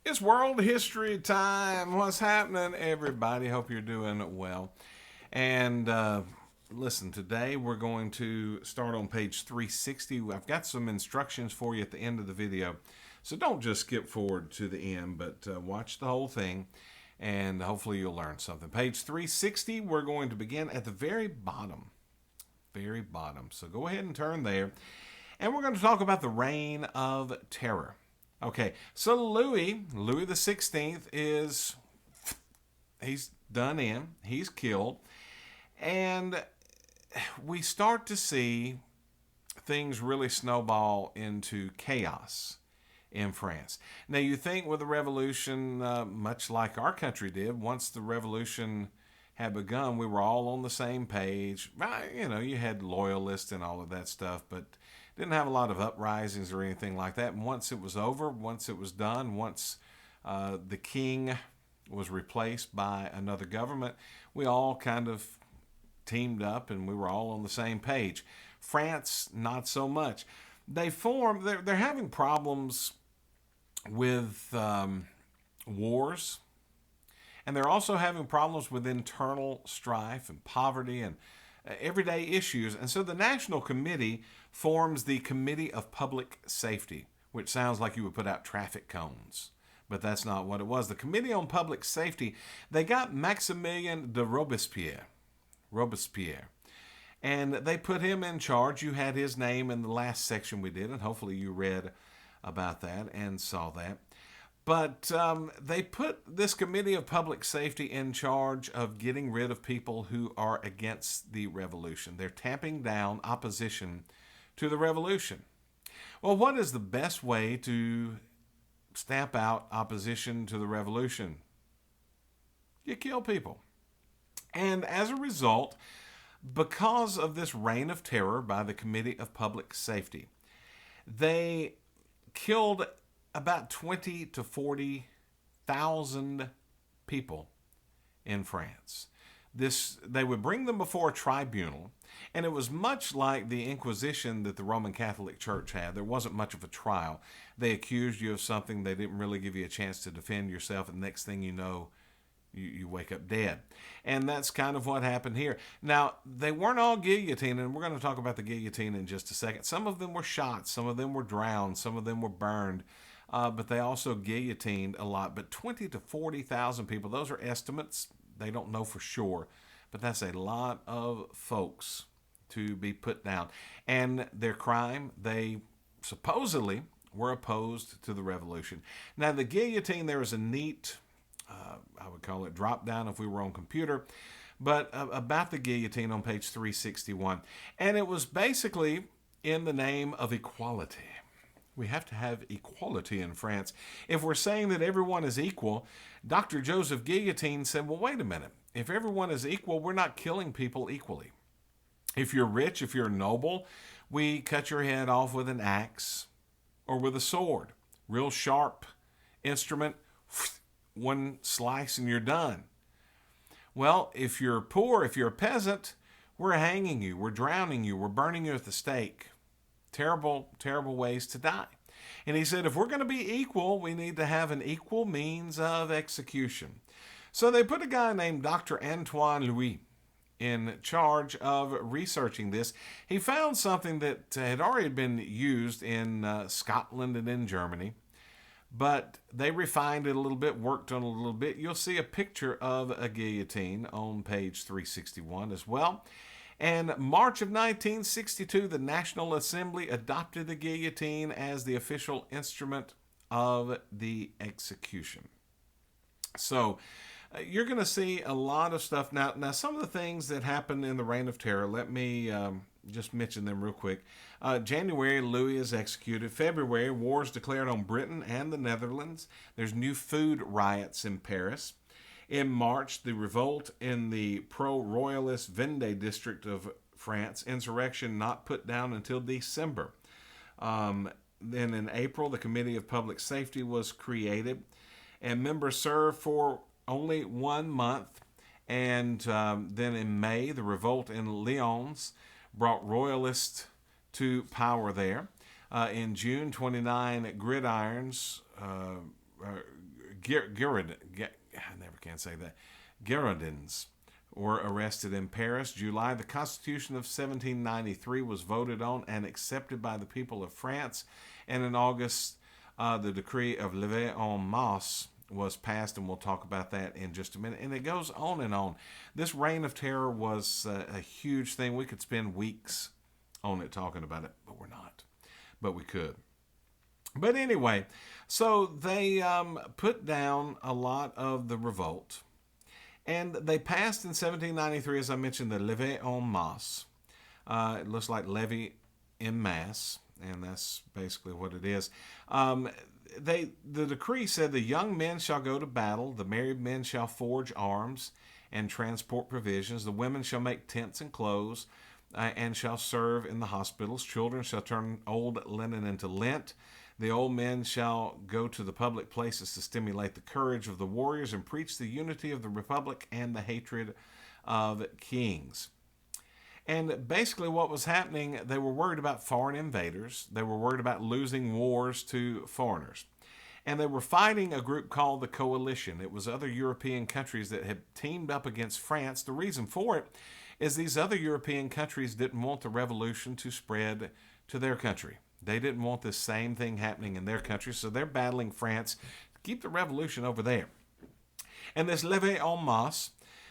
It's World History Time. What's happening, everybody? Hope you're doing well. And listen, today we're going to start on page 360. I've got some instructions for you at the end of the video. So don't just skip forward to the end, but watch the whole thing and hopefully you'll learn something. Page 360, we're going to begin at the very bottom. Very bottom. So go ahead and turn there. And we're going to talk about the Reign of Terror. Okay, so Louis the 16th he's done in, he's killed, and we start to see things really snowball into chaos in France. Now, you think with the revolution, much like our country did, once the revolution had begun, we were all on the same page. You had loyalists and all of that stuff, but didn't have a lot of uprisings or anything like that. And once it was over, once it was done, once the king was replaced by another government, we all kind of teamed up and we were all on the same page. France, not so much. They're having problems with wars, and they're also having problems with internal strife and poverty and everyday issues. And so the National Committee forms the Committee of Public Safety, which sounds like you would put out traffic cones, but that's not what it was. The Committee on Public Safety, they got Maximilien de Robespierre, and they put him in charge. You had his name in the last section we did, and hopefully you read about that and saw that. But they put this Committee of Public Safety in charge of getting rid of people who are against the revolution. They're tamping down opposition to the revolution. Well, what is the best way to stamp out opposition to the revolution? You kill people. And as a result, because of this reign of terror by the Committee of Public Safety, they killed about 20 to 40,000 people in France. They would bring them before a tribunal, and it was much like the Inquisition that the Roman Catholic Church had. There wasn't much of a trial. They accused you of something. They didn't really give you a chance to defend yourself, and next thing you know, you wake up dead. And that's kind of what happened here. Now, they weren't all guillotined, and we're going to talk about the guillotine in just a second. Some of them were shot, some of them were drowned, some of them were burned. But they also guillotined a lot. But 20 to 40,000 people, those are estimates. They don't know for sure. But that's a lot of folks to be put down. And their crime, they supposedly were opposed to the revolution. Now, the guillotine, there is a neat, I would call it drop down if we were on computer, but about the guillotine on page 361. And it was basically in the name of equality. We have to have equality in France. If we're saying that everyone is equal, Dr. Joseph Guillotine said, well, wait a minute. If everyone is equal, we're not killing people equally. If you're rich, if you're noble, we cut your head off with an axe or with a sword. Real sharp instrument, one slice and you're done. Well, if you're poor, if you're a peasant, we're hanging you, we're drowning you, we're burning you at the stake. Terrible, terrible ways to die. And he said, if we're going to be equal, we need to have an equal means of execution. So they put a guy named Dr. Antoine Louis in charge of researching this. He found something that had already been used in Scotland and in Germany, but they refined it a little bit, worked on it a little bit. You'll see a picture of a guillotine on page 361 as well. And March of 1962, the National Assembly adopted the guillotine as the official instrument of the execution. So you're going to see a lot of stuff. Now, some of the things that happened in the Reign of Terror, let me just mention them real quick. January, Louis is executed. February, wars declared on Britain and the Netherlands. There's new food riots in Paris. In March, the revolt in the pro-royalist Vendée district of France, insurrection not put down until December. Then in April, the Committee of Public Safety was created, and members served for only 1 month. And then in May, the revolt in Lyons brought royalists to power there. In June, 29 gridirons I never can say that. Girondins were arrested in Paris. July, the Constitution of 1793 was voted on and accepted by the people of France. And in August, the decree of Levée en Masse was passed, and we'll talk about that in just a minute. And it goes on and on. This reign of terror was a huge thing. We could spend weeks on it talking about it, but we're not. But we could. But anyway, so they put down a lot of the revolt. And they passed in 1793, as I mentioned, the Levée en Masse. It looks like levy en masse, and that's basically what it is. The decree said the young men shall go to battle, the married men shall forge arms and transport provisions, the women shall make tents and clothes, and shall serve in the hospitals. Children shall turn old linen into lint. The old men shall go to the public places to stimulate the courage of the warriors and preach the unity of the republic and the hatred of kings. And basically what was happening, they were worried about foreign invaders. They were worried about losing wars to foreigners. And they were fighting a group called the Coalition. It was other European countries that had teamed up against France. The reason for it is these other European countries didn't want the revolution to spread to their country. They didn't want the same thing happening in their country, so they're battling France to keep the revolution over there. And this Levée en Masse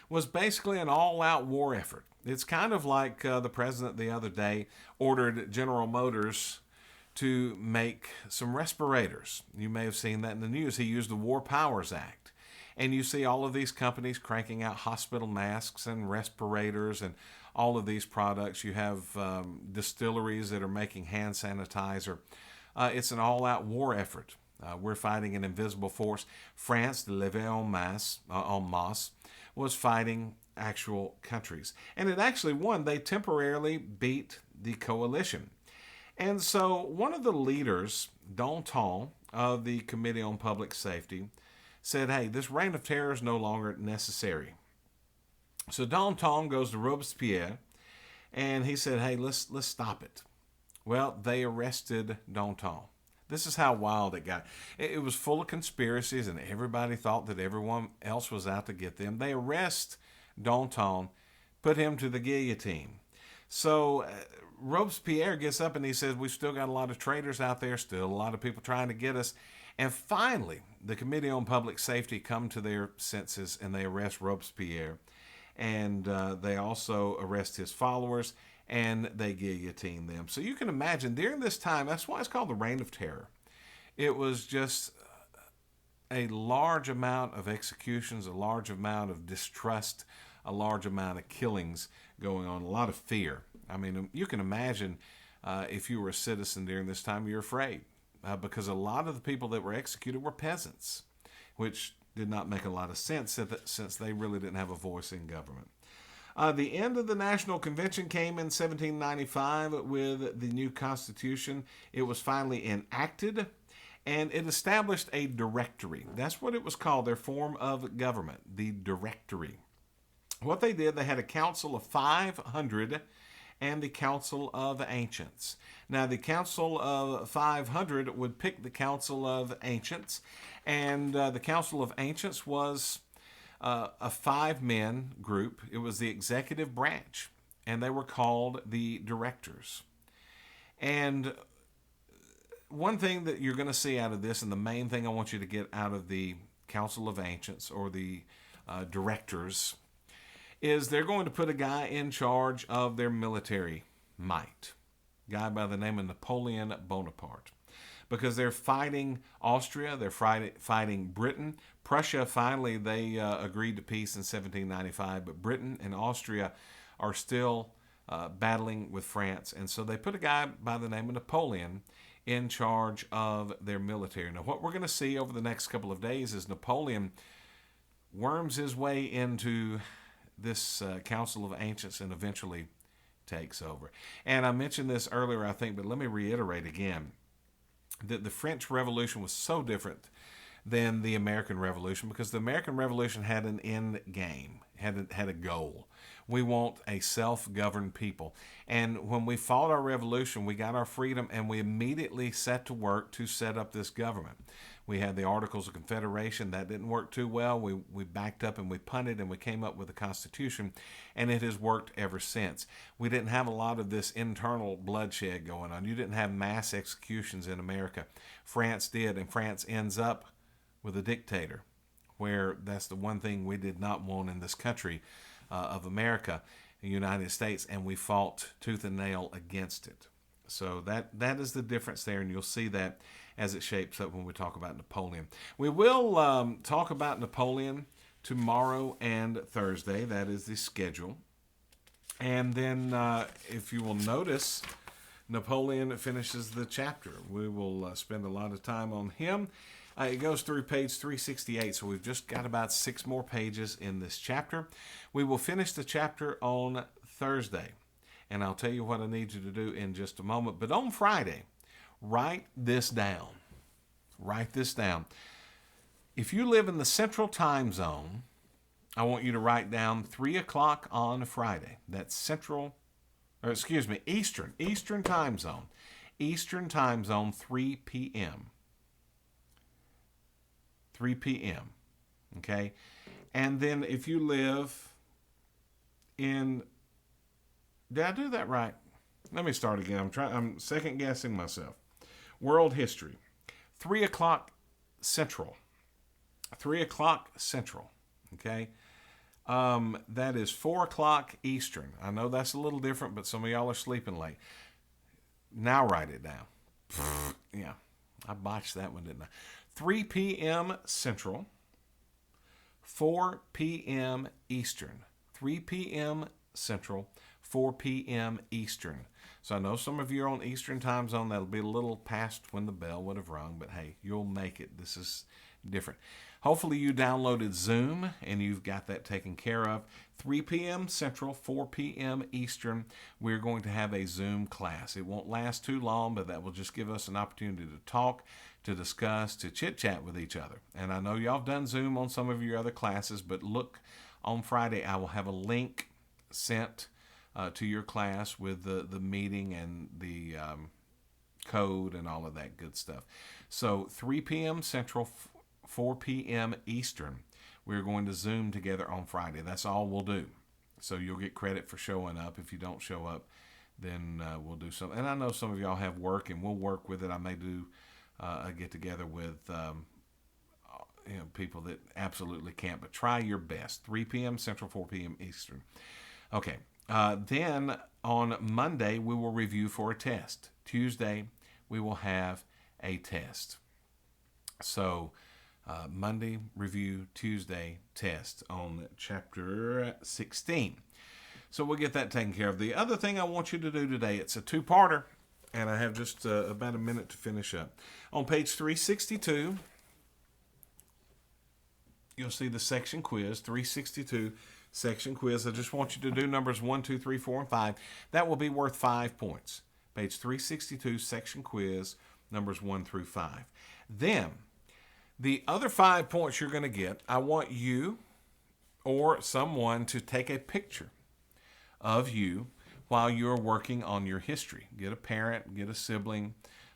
was basically an all-out war effort. It's kind of like the president the other day ordered General Motors to make some respirators. You may have seen that in the news. He used the War Powers Act. And you see all of these companies cranking out hospital masks and respirators and all of these products. You have distilleries that are making hand sanitizer. It's an all-out war effort. We're fighting an invisible force. France, the Levée en Masse, was fighting actual countries. And it actually won. They temporarily beat the coalition. And so one of the leaders, Danton, of the Committee on Public Safety, said, hey, this reign of terror is no longer necessary. So Danton goes to Robespierre, and he said, hey, let's stop it. Well, they arrested Danton. This is how wild it got. It was full of conspiracies, and everybody thought that everyone else was out to get them. They arrest Danton, put him to the guillotine. So Robespierre gets up and he says, we've still got a lot of traitors out there, still a lot of people trying to get us. And finally, the Committee on Public Safety come to their senses and they arrest Robespierre. And they also arrest his followers and they guillotine them. So you can imagine during this time, that's why it's called the Reign of Terror. It was just a large amount of executions, a large amount of distrust, a large amount of killings going on, a lot of fear. I mean, you can imagine if you were a citizen during this time, you're afraid because a lot of the people that were executed were peasants, which did not make a lot of sense since they really didn't have a voice in government. The end of the National Convention came in 1795 with the new Constitution. It was finally enacted, and it established a directory. That's what it was called, their form of government, the directory. What they did, they had a council of 500 and the Council of Ancients. Now, the Council of 500 would pick the Council of Ancients, and the Council of Ancients was a 5-man group. It was the executive branch, and they were called the directors. And one thing that you're going to see out of this, and the main thing I want you to get out of the Council of Ancients or the directors, is they're going to put a guy in charge of their military might. A guy by the name of Napoleon Bonaparte. Because they're fighting Austria, they're fighting Britain. Prussia, finally, they agreed to peace in 1795, but Britain and Austria are still battling with France. And so they put a guy by the name of Napoleon in charge of their military. Now, what we're going to see over the next couple of days is Napoleon worms his way into this Council of Ancients and eventually takes over. And I mentioned this earlier, I think, but let me reiterate again that the French Revolution was so different than the American Revolution, because the American Revolution had an end game, had a goal. We want a self-governed people. And when we fought our revolution, we got our freedom, and we immediately set to work to set up this government. We had the Articles of Confederation. That didn't work too well. We backed up and we punted, and we came up with the Constitution, and it has worked ever since. We didn't have a lot of this internal bloodshed going on. You didn't have mass executions in America. France did, and France ends up with a dictator, where that's the one thing we did not want in this country of America, the United States, and we fought tooth and nail against it. So that is the difference there, and you'll see that as it shapes up when we talk about Napoleon. We will talk about Napoleon tomorrow and Thursday. That is the schedule. And then if you will notice, Napoleon finishes the chapter. We will spend a lot of time on him. It goes through page 368, so we've just got about 6 more pages in this chapter. We will finish the chapter on Thursday, and I'll tell you what I need you to do in just a moment. But on Friday, write this down. Write this down. If you live in the Central Time Zone, I want you to write down 3 o'clock on Friday. That's Eastern Time Zone. Eastern Time Zone, 3 p.m. 3 p.m. Okay? And then if you live in... Did I do that right? Let me start again. I'm second guessing myself. World history. 3 o'clock Central. 3 o'clock Central. Okay? That is 4 o'clock Eastern. I know that's a little different, but some of y'all are sleeping late. Now write it down. Yeah, I botched that one, didn't I? 3 p.m. Central, 4 p.m. Eastern. 3 p.m. Central, 4 p.m. Eastern. So I know some of you are on Eastern Time Zone. That'll be a little past when the bell would have rung, but hey, you'll make it. This is different. Hopefully you downloaded Zoom and you've got that taken care of. 3 p.m. Central, 4 p.m. Eastern, we're going to have a Zoom class. It won't last too long, but that will just give us an opportunity to talk, to discuss, to chit-chat with each other. And I know y'all have done Zoom on some of your other classes, but look, on Friday I will have a link sent to your class with the meeting and the code and all of that good stuff. So 3 p.m. Central, 4 p.m. Eastern, we're going to Zoom together on Friday. That's all we'll do. So you'll get credit for showing up. If you don't show up, then we'll do something. And I know some of y'all have work, and we'll work with it. I may do a get-together with people that absolutely can't, but try your best. 3 p.m. Central, 4 p.m. Eastern. Okay. Then on Monday, we will review for a test. Tuesday, we will have a test. So Monday, review, Tuesday, test on chapter 16. So we'll get that taken care of. The other thing I want you to do today, it's a two-parter, and I have just about a minute to finish up. On page 362, you'll see the section quiz, 362 section quiz. I just want you to do numbers 1, 2, 3, 4, and 5. That will be worth 5 points. Page 362 section quiz, numbers 1 through 5. Then, the other 5 points you're going to get, I want you or someone to take a picture of you while you're working on your history. Get a parent, get a sibling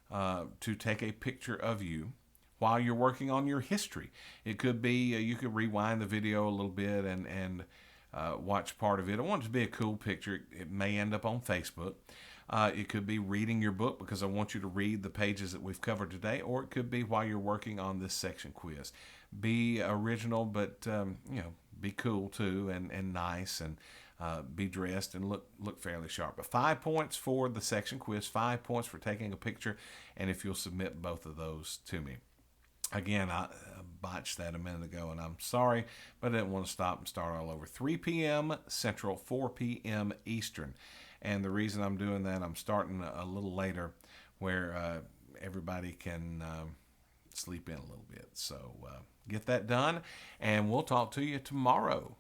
to take a picture of you while you're working on your history. It could be, you could rewind the video a little bit and watch part of it. I want it to be a cool picture. It may end up on Facebook. It could be reading your book, because I want you to read the pages that we've covered today, or it could be while you're working on this section quiz. Be original, but be cool too, and nice, and be dressed and look fairly sharp. But 5 points for the section quiz, 5 points for taking a picture, and if you'll submit both of those to me. Again, I botched that a minute ago, and I'm sorry, but I didn't want to stop and start all over. 3 p.m. Central, 4 p.m. Eastern. And the reason I'm doing that, I'm starting a little later where everybody can sleep in a little bit. So get that done, and we'll talk to you tomorrow.